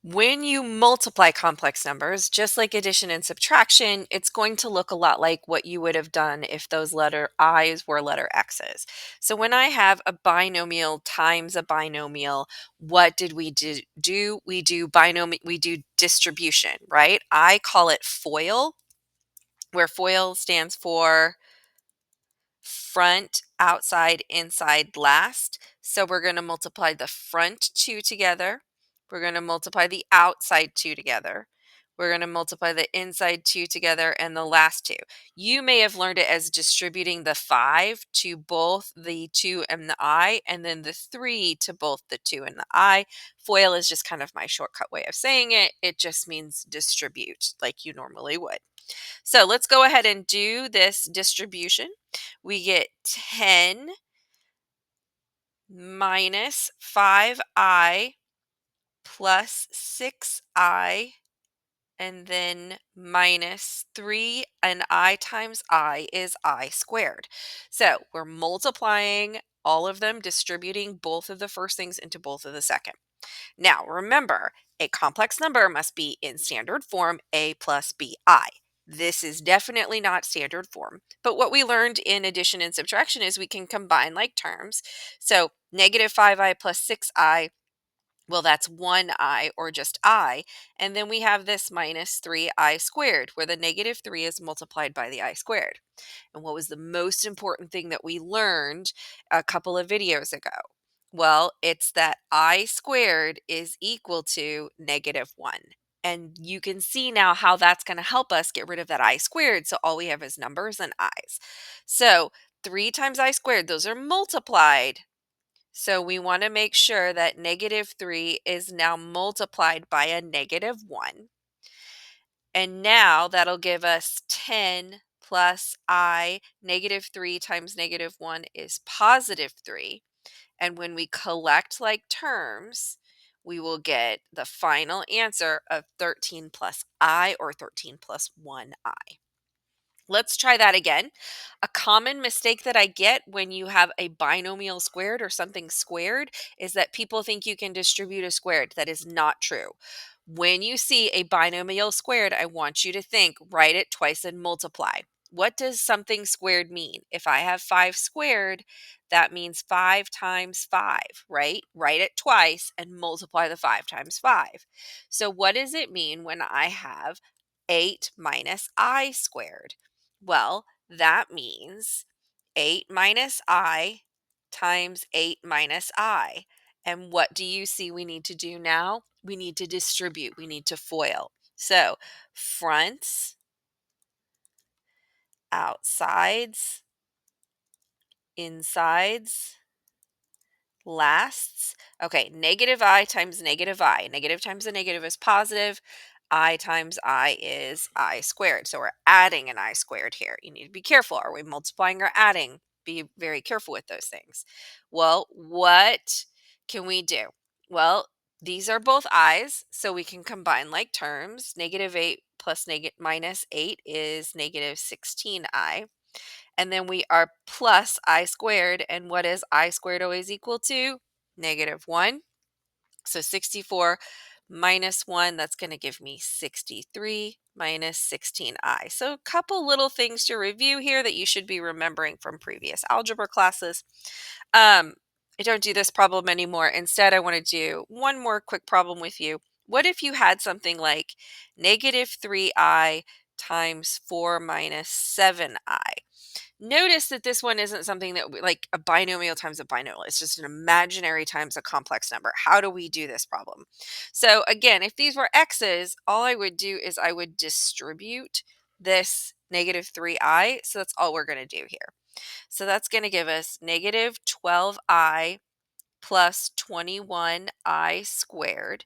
When you multiply complex numbers, just like addition and subtraction, it's going to look a lot like what you would have done if those letter i's were letter x's. So when I have a binomial times a binomial, what did we do? We do binomial, we do distribution, right? I call it FOIL, where FOIL stands for front, outside, inside, last. So we're going to multiply the front two together. We're going to multiply the outside two together. We're going to multiply the inside two together and the last two. You may have learned it as distributing the 5 to both the 2 and the I, and then the 3 to both the 2 and the I. FOIL is just kind of my shortcut way of saying it. It just means distribute like you normally would. So let's go ahead and do this distribution. We get 10 minus 5i plus 6i, and then minus 3, and I times I is I squared. So we're multiplying all of them, distributing both of the first things into both of the second. Now, remember, a complex number must be in standard form a plus bi. This is definitely not standard form, but what we learned in addition and subtraction is we can combine like terms. So negative 5i plus 6i, well, that's 1i or just I. And then we have this minus 3i squared, where the negative 3 is multiplied by the I squared. And what was the most important thing that we learned a couple of videos ago? Well, it's that I squared is equal to negative 1. And you can see now how that's going to help us get rid of that I squared. So all we have is numbers and i's. So 3 times I squared, those are multiplied. So we want to make sure that negative 3 is now multiplied by a negative 1. And now that'll give us 10 plus I. Negative 3 times negative 1 is positive 3. And when we collect like terms, we will get the final answer of 13 plus I, or 13 plus 1I. Let's try that again. A common mistake that I get when you have a binomial squared or something squared is that people think you can distribute a squared. That is not true. When you see a binomial squared, I want you to think, write it twice and multiply. What does something squared mean? If I have 5 squared, that means 5 times 5, right? Write it twice and multiply the 5 times 5. So what does it mean when I have 8 minus I squared? Well, that means 8 minus I times 8 minus I. And what do you see we need to do now? We need to distribute. We need to FOIL. So fronts, outsides, insides, lasts. Okay, negative I times negative I. Negative times a negative is positive. I times I is I squared. So we're adding an I squared here. You need to be careful. Are we multiplying or adding? Be very careful with those things. Well, what can we do? Well, these are both i's, so we can combine like terms. Negative 8 plus minus 8 is negative 16i. And then we are plus I squared. And what is I squared always equal to? Negative 1. So 64 minus 1, that's going to give me 63 minus 16i. So a couple little things to review here that you should be remembering from previous algebra classes. I don't do this problem anymore. Instead, I want to do one more quick problem with you. What if you had something like negative 3i times 4 minus 7i? Notice that this one isn't something that like a binomial times a binomial. It's just an imaginary times a complex number. How do we do this problem? So again, if these were x's, all I would do is I would distribute this negative 3i. So that's all we're going to do here. So that's going to give us negative 12i plus 21i squared.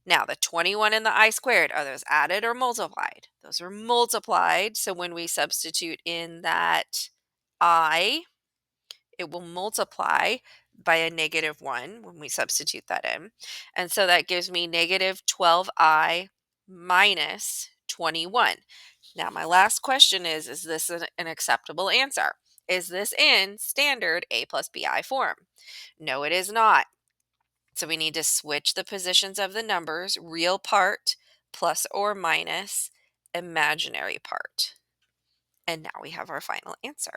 Now, the 21 and the I squared, are those added or multiplied? Those are multiplied. So when we substitute in that I, it will multiply by a negative 1 when we substitute that in. And so that gives me negative 12i minus 21. Now, my last question is this an acceptable answer? Is this in standard a plus bi form? No, it is not. So we need to switch the positions of the numbers, real part, plus or minus, imaginary part. And now we have our final answer.